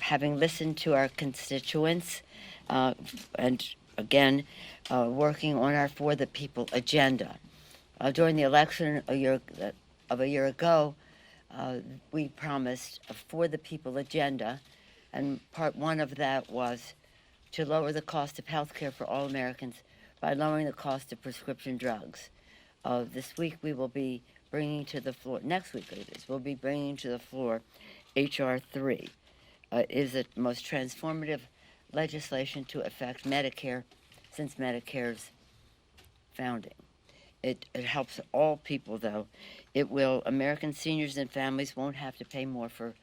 having listened to our constituents, and again, working on our For the People agenda. During the election a year ago, we promised a For the People agenda, and part one of that was to lower the cost of health care for all Americans by lowering the cost of prescription drugs. This week we will be bringing to the floor, next week it is, we'll be bringing to the floor H.R. 3. It is the most transformative legislation to affect Medicare since Medicare's founding. It helps all people, though. It will, American seniors and families won't have to pay more for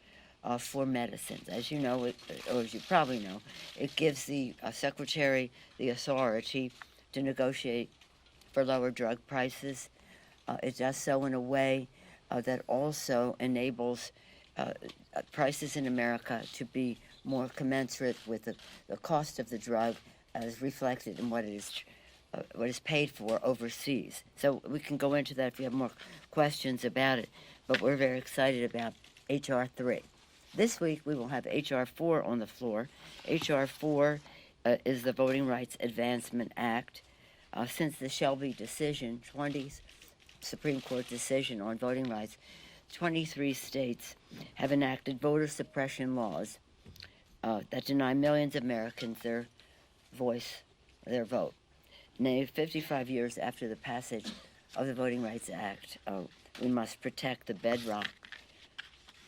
medicines. As you know, or as you probably know, it gives the secretary the authority to negotiate for lower drug prices. It does so in a way that also enables prices in America to be more commensurate with the cost of the drug as reflected in what is paid for overseas. So we can go into that if you have more questions about it, but we're very excited about H.R. 3. This week we will have H.R. 4 on the floor. H.R. 4 is the Voting Rights Advancement Act. Since the Shelby decision, 20th Supreme Court decision on voting rights, 23 states have enacted voter suppression laws that deny millions of Americans their vote. Nay, 55 years after the passage of the Voting Rights Act, we must protect the bedrock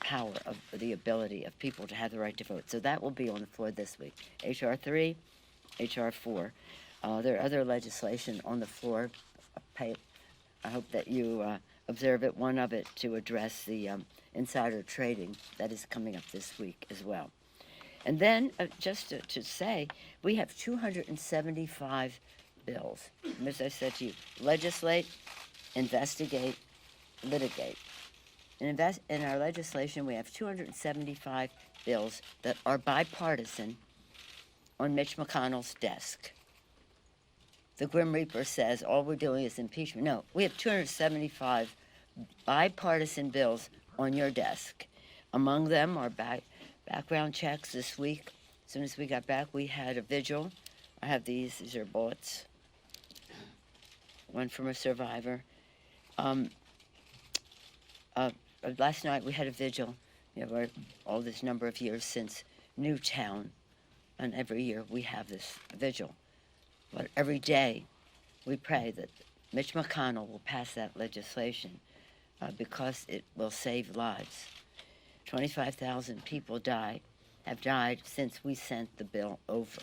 power of the ability of people to have the right to vote. So that will be on the floor this week. H.R. 3, H.R. 4. There are other legislation on the floor. I hope that you observe it. One of it to address the insider trading that is coming up this week as well. And then, just to say, we have 275 bills. And as I said to you, legislate, investigate, litigate. And in our legislation, we have 275 bills that are bipartisan on Mitch McConnell's desk. The Grim Reaper says all we're doing is impeachment. No, we have 275 bipartisan bills on your desk. Among them are background checks this week. As soon as we got back, we had a vigil. I have these are bullets. One from a survivor. Last night we had a vigil. We have all this number of years since Newtown, and every year we have this vigil. But every day we pray that Mitch McConnell will pass that legislation because it will save lives. 25,000 people have died since we sent the bill over.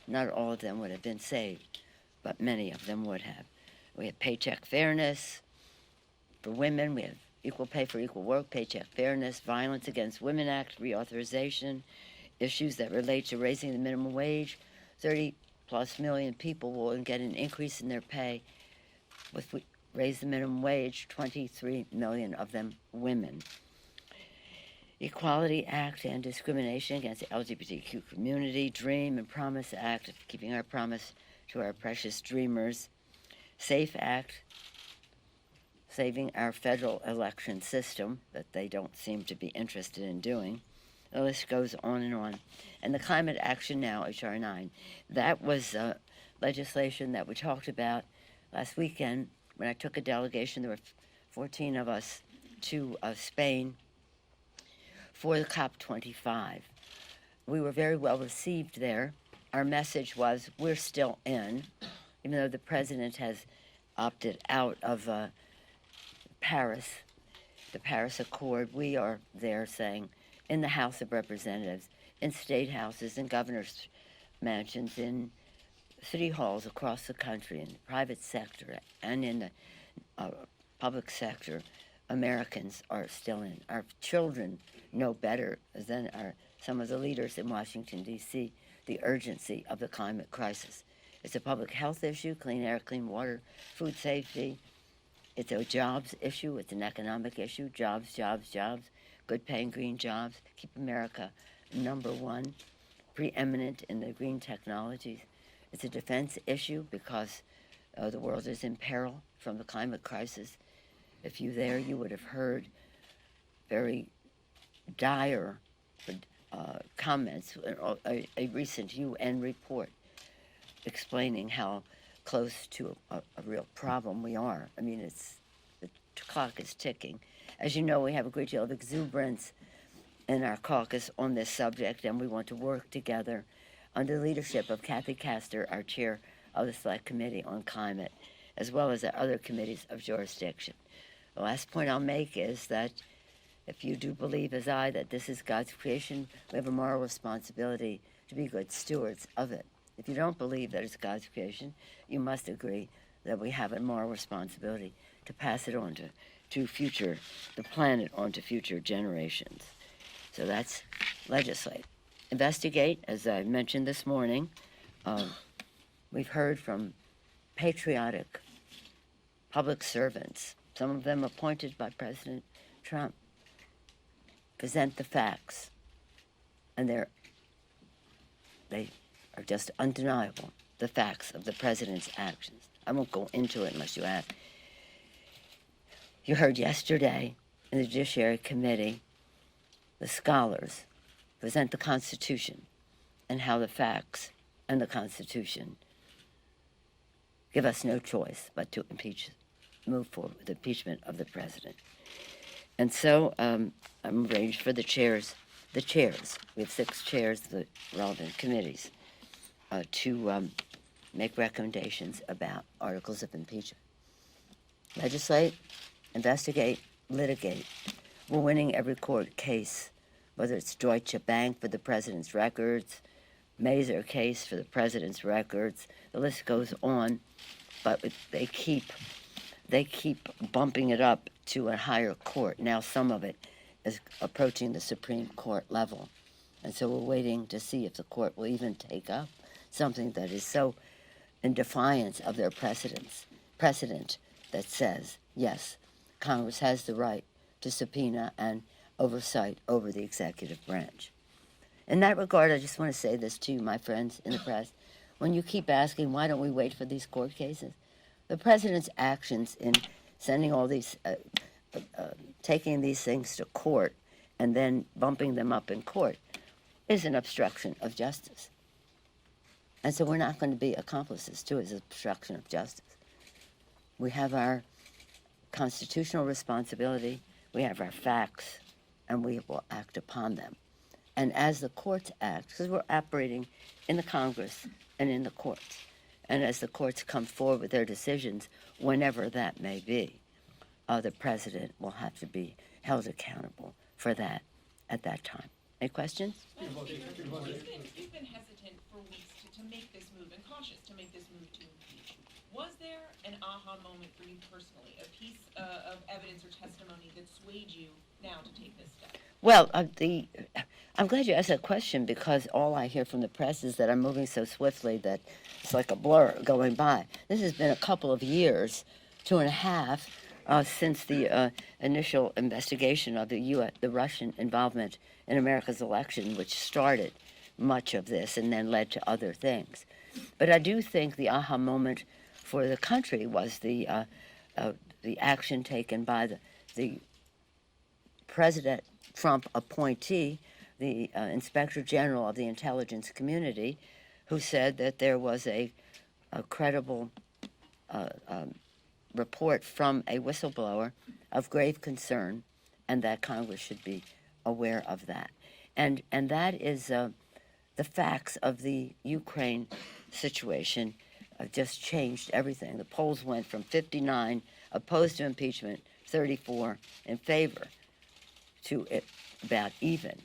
Not all of them would have been saved, but many of them would have. We have paycheck fairness for women. We have equal pay for equal work, paycheck fairness, Violence Against Women Act, reauthorization, issues that relate to raising the minimum wage. 30-plus million people will get an increase in their pay if we raise the minimum wage, 23 million of them women. Equality Act and discrimination against the LGBTQ community, Dream and Promise Act, keeping our promise to our precious dreamers. SAFE Act, saving our federal election system that they don't seem to be interested in doing. The list goes on and on. And the Climate Action Now, H.R. 9, that was legislation that we talked about last weekend when I took a delegation. There were 14 of us to Spain for the COP25. We were very well received there. Our message was, we're still in, even though the president has opted out of Paris, the Paris Accord. We are there saying, in the House of Representatives, in state houses, in governor's mansions, in city halls across the country, in the private sector, and in the public sector, Americans are still in. Our children know better than some of the leaders in Washington, D.C., the urgency of the climate crisis. It's a public health issue, clean air, clean water, food safety. It's a jobs issue. It's an economic issue. Jobs, jobs, jobs. Good paying green jobs. Keep America number one, preeminent in the green technologies. It's a defense issue because the world is in peril from the climate crisis. If you there, you would have heard very dire comments, a recent UN report explaining how close to a real problem we are. I mean, the clock is ticking. As you know, we have a great deal of exuberance in our caucus on this subject, and we want to work together under the leadership of Kathy Castor, our chair of the Select Committee on Climate, as well as the other committees of jurisdiction. The last point I'll make is that if you do believe, as I, that this is God's creation, we have a moral responsibility to be good stewards of it. If you don't believe that it's God's creation, you must agree that we have a moral responsibility to pass it on to future, the planet on to future generations. So that's legislate. Investigate, as I mentioned this morning, we've heard from patriotic public servants, some of them appointed by President Trump, present the facts, and they are just undeniable, the facts of the president's actions. I won't go into it unless you ask. You heard yesterday in the Judiciary Committee the scholars present the Constitution and how the facts and the Constitution give us no choice but to move forward with impeachment of the president. And so I'm arranged for the chairs. We have 6 chairs of the relevant committees to make recommendations about articles of impeachment. Legislate, investigate, litigate. We're winning every court case, whether it's Deutsche Bank for the president's records, Mazer case for the president's records. The list goes on, but they keep bumping it up to a higher court. Now some of it is approaching the Supreme Court level. And so we're waiting to see if the court will even take up something that is so in defiance of their precedent that says, yes, Congress has the right to subpoena and oversight over the executive branch. In that regard, I just want to say this to you, my friends in the press. When you keep asking, why don't we wait for these court cases? The president's actions in sending all these, taking these things to court and then bumping them up in court is an obstruction of justice. And so we're not going to be accomplices to his obstruction of justice. We have our constitutional responsibility, we have our facts, and we will act upon them. And as the courts act, because we're operating in the Congress and in the courts, and as the courts come forward with their decisions, whenever that may be, the president will have to be held accountable for that at that time. Any questions? Well, you've been hesitant for weeks to make this move and cautious to make this move to impeach. Was there an aha moment for you personally, a piece of evidence or testimony that swayed you now to take this step? Well, I'm glad you asked that question, because all I hear from the press is that I'm moving so swiftly that it's like a blur going by. This has been a couple of years, 2.5, since the initial investigation of the Russian involvement in America's election, which started much of this and then led to other things. But I do think the aha moment for the country was the action taken by the President Trump appointee, the Inspector General of the intelligence community, who said that there was a credible report from a whistleblower of grave concern, and that Congress should be aware of that. And that is the facts of the Ukraine situation just changed everything. The polls went from 59 opposed to impeachment, 34 in favor, to about even.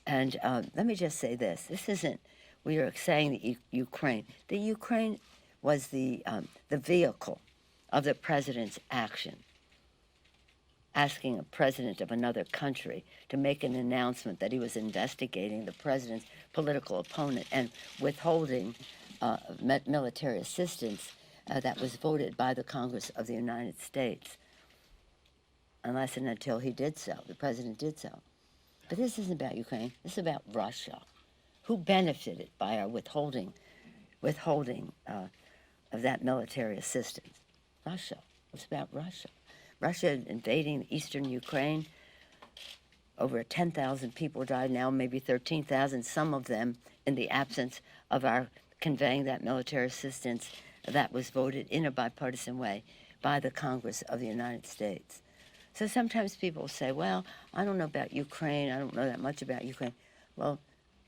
And let me just say this. This isn't, we are saying the Ukraine. The Ukraine was the vehicle of the president's action, asking a president of another country to make an announcement that he was investigating the president's political opponent and withholding military assistance that was voted by the Congress of the United States, unless and until he did so, the president did so. But this isn't about Ukraine, this is about Russia. Who benefited by our withholding of that military assistance? Russia. It's about Russia. Russia invading eastern Ukraine over 10,000 people died, now maybe 13,000, some of them in the absence of our conveying that military assistance that was voted in a bipartisan way by the Congress of the United States. So sometimes people say, well, I don't know about Ukraine, I don't know that much about Ukraine. Well,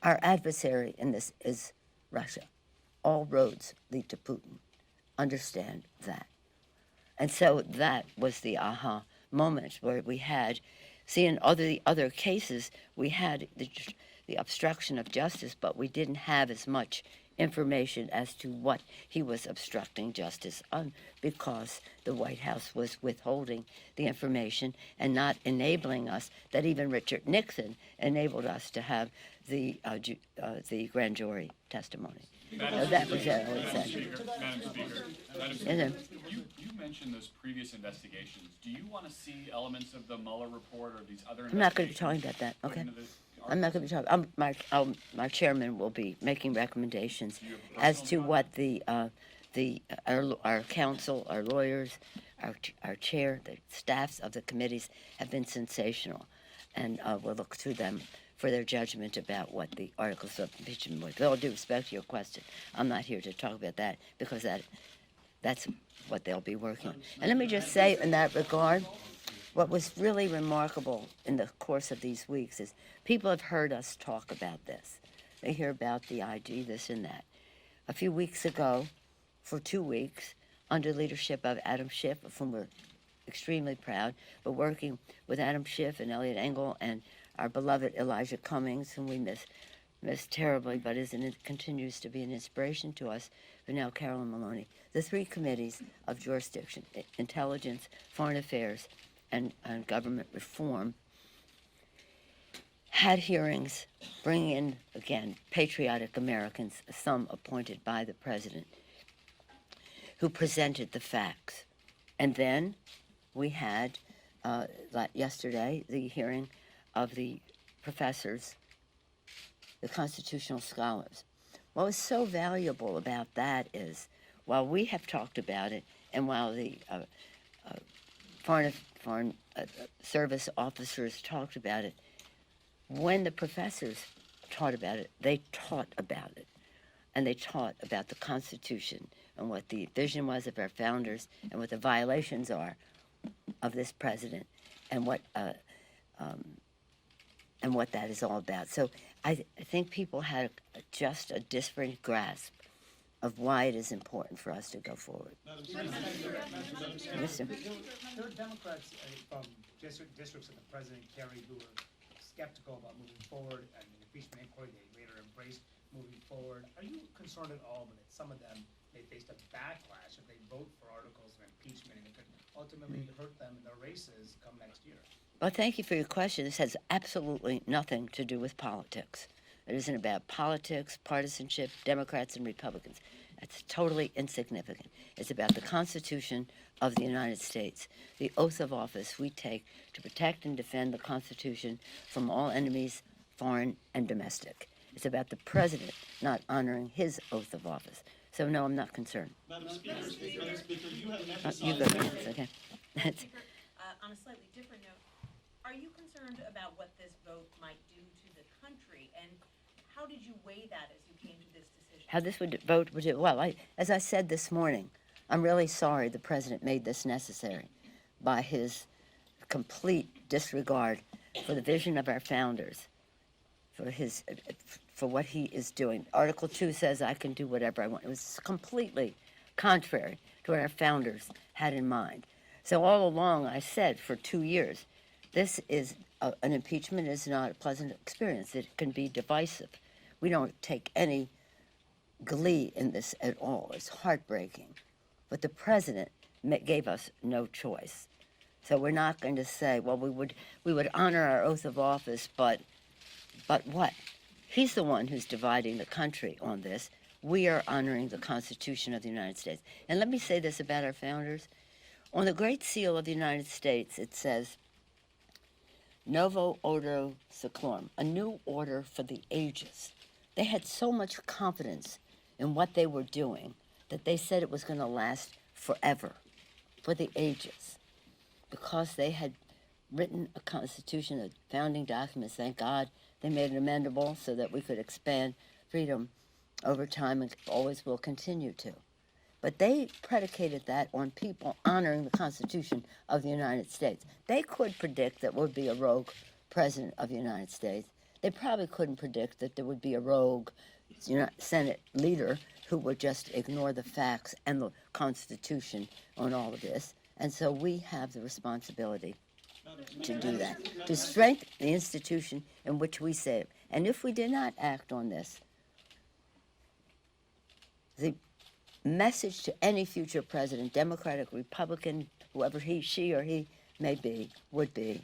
our adversary in this is Russia. All roads lead to Putin. Understand that. And so that was the aha moment where we had, see, in other cases, we had the obstruction of justice, but we didn't have as much information as to what he was obstructing justice on, because the White House was withholding the information and not enabling us. That even Richard Nixon enabled us to have the grand jury testimony. That was what I said. Madam Speaker, Yes, you mentioned those previous investigations. Do you want to see elements of the Mueller report or these other I'm not going to investigations be talking about that, put okay? into this I'm not going to be talking. My chairman will be making recommendations as to what our counsel, our lawyers, our chair, the staffs of the committees have been sensational, and we'll look to them for their judgment about what the articles of impeachment were. With all due respect to your question, I'm not here to talk about that because that's what they'll be working on. And let me just say in that regard, what was really remarkable in the course of these weeks is people have heard us talk about this. They hear about the IG, this and that. A few weeks ago, for 2 weeks, under leadership of Adam Schiff, of whom we're extremely proud, but working with Adam Schiff and Elliot Engel and our beloved Elijah Cummings, whom we miss terribly, but continues to be an inspiration to us, but now Carolyn Maloney. The 3 committees of jurisdiction, intelligence, foreign affairs, and government reform, had hearings, bringing in, again, patriotic Americans, some appointed by the president, who presented the facts. And then we had, yesterday, the hearing of the professors, the constitutional scholars. What was so valuable about that is, while we have talked about it, and while the foreign service officers talked about it, when the professors taught about it, they taught about it. And they taught about the Constitution and what the vision was of our founders and what the violations are of this president and what that is all about. So I think people had just a disparate grasp of why it is important for us to go forward. Yes, sir. There are Democrats from districts that the president carried who were skeptical about moving forward, and the impeachment inquiry they later embraced moving forward. Are you concerned at all that some of them may face a backlash if they vote for articles of impeachment, and it could ultimately hurt them in their races come next year? Well, thank you for your question. This has absolutely nothing to do with politics. It isn't about politics, partisanship, Democrats and Republicans. It's totally insignificant. It's about the Constitution of the United States, the oath of office we take to protect and defend the Constitution from all enemies, foreign and domestic. It's about the president not honoring his oath of office. So, no, I'm not concerned. Madam Speaker, you have You go emphasized next, okay? That's- Speaker, on a slightly different note, are you concerned about what this vote might do to the country, and how did you weigh that as you came to this decision? How this vote would do? Well, as I said this morning, I'm really sorry the president made this necessary by his complete disregard for the vision of our founders, for what he is doing. Article 2 says I can do whatever I want. It was completely contrary to what our founders had in mind. So all along, I said for 2 years, this is an impeachment is not a pleasant experience. It can be divisive. We don't take any glee in this at all. It's heartbreaking. But the president gave us no choice. So we're not going to say, well, we would honor our oath of office, but what? He's the one who's dividing the country on this. We are honoring the Constitution of the United States. And let me say this about our founders. On the Great Seal of the United States, it says, Novo Ordo Seclorum, a new order for the ages. They had so much confidence in what they were doing that they said it was going to last forever, for the ages, because they had written a constitution, a founding documents. Thank God they made it amendable so that we could expand freedom over time and always will continue to. But they predicated that on people honoring the Constitution of the United States. They could predict that would be a rogue president of the United States. They probably couldn't predict that there would be a rogue Senate leader who would just ignore the facts and the Constitution on all of this. And so we have the responsibility to do that, to strengthen the institution in which we serve. And if we did not act on this, the message to any future president, Democratic, Republican, whoever she or he may be, would be,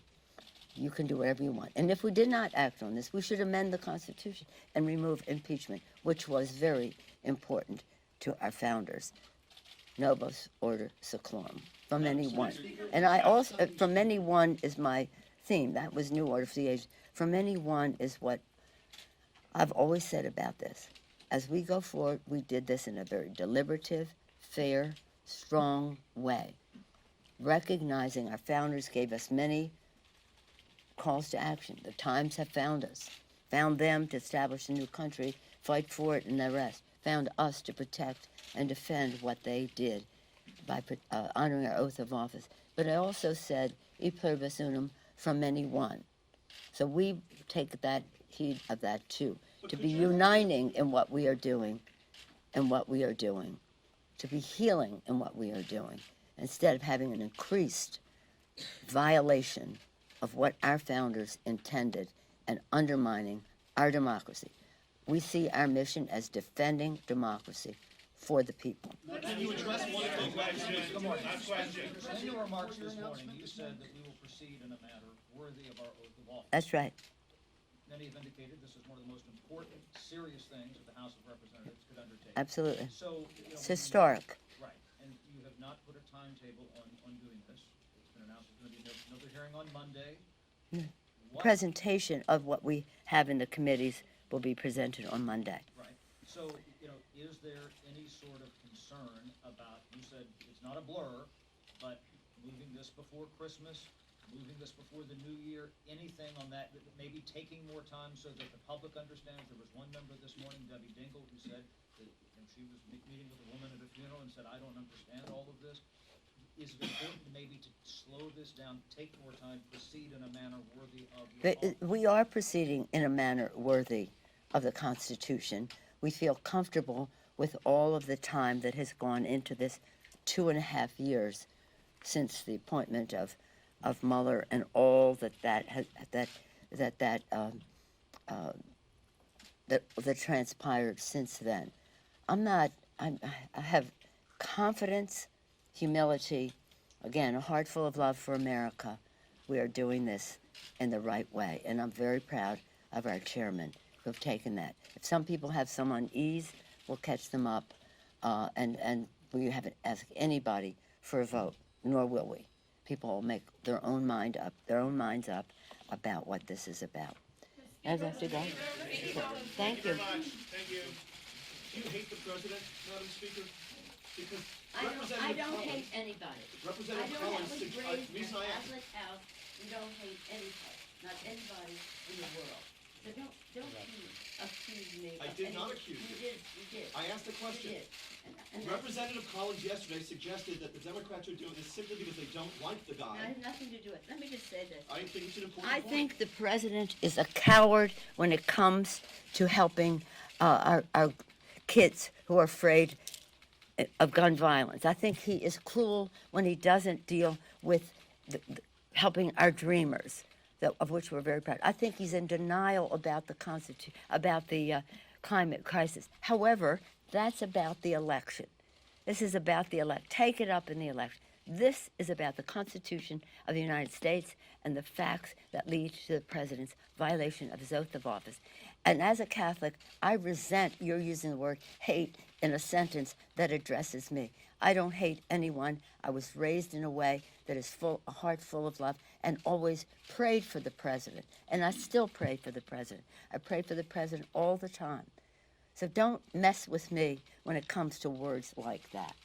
you can do whatever you want. And if we did not act on this, we should amend the Constitution and remove impeachment, which was very important to our founders. Novus order seclorum, from anyone. And I also, from anyone is my theme. That was New Order for the Age. From anyone is what I've always said about this. As we go forward, we did this in a very deliberative, fair, strong way, recognizing our founders gave us many calls to action. The times have found us, found them to establish a new country, fight for it, and the rest, found us to protect and defend what they did by honoring our oath of office. But I also said, e pluribus unum, from many one. So we take that heed of that too, to be uniting in what we are doing and what we are doing, to be healing in what we are doing, instead of having an increased violation of what our founders intended and undermining our democracy. We see our mission as defending democracy for the people. Can you address one of those questions? Good morning. In your remarks this morning, you said that we will proceed in a manner worthy of our oath of office. That's right. Many have indicated this is one of the most important, serious things that the House of Representatives could undertake. Absolutely. So, It's historic. Right, and you have not put a timetable on doing this. It's been announced there's going to be another hearing on Monday. What- Presentation of what we have in the committees will be presented on Monday. Right, so, is there any sort of concern about, you said it's not a blur, but moving this before Christmas, moving this before the new year, anything on that maybe taking more time so that the public understands? There was one member this morning, Debbie Dingle, who said that she was meeting with a woman at a funeral and said, I don't understand all of this. Is it important maybe to slow this down, take more time, proceed in a manner worthy of your office? We are proceeding in a manner worthy of the Constitution. We feel comfortable with all of the time that has gone into this 2.5 years since the appointment of Mueller and all that transpired since then. I have confidence, humility, again, a heart full of love for America. We are doing this in the right way, and I'm very proud of our chairman who have taken that. If some people have some unease, we'll catch them up, and we haven't asked anybody for a vote, nor will we. People will make their own minds up about what this is about. As I said, thank you. Thank you. Do you hate the president, Madam Speaker? Because I don't hate anybody. Representative Collins, the reason I asked. House. We don't hate anybody, not anybody in the world. So don't accuse me. I did not accuse you. You did. I asked a You question. did. And Representative Collins yesterday suggested that the Democrats are doing this simply because they don't like the that guy. has nothing to do with it. Let me just say this. I think it's an important I point. think the president is a coward when it comes to helping our kids who are afraid of gun violence. I think he is cruel when he doesn't deal with helping our dreamers, of which we're very proud. I think he's in denial about the climate crisis. However, that's about the election. This is about the elect. Take it up in the election. This is about the Constitution of the United States and the facts that lead to the president's violation of his oath of office. And as a Catholic, I resent your using the word hate in a sentence that addresses me. I don't hate anyone. I was raised in a way that is a heart full of love, and always prayed for the president. And I still pray for the president. I pray for the president all the time. So don't mess with me when it comes to words like that.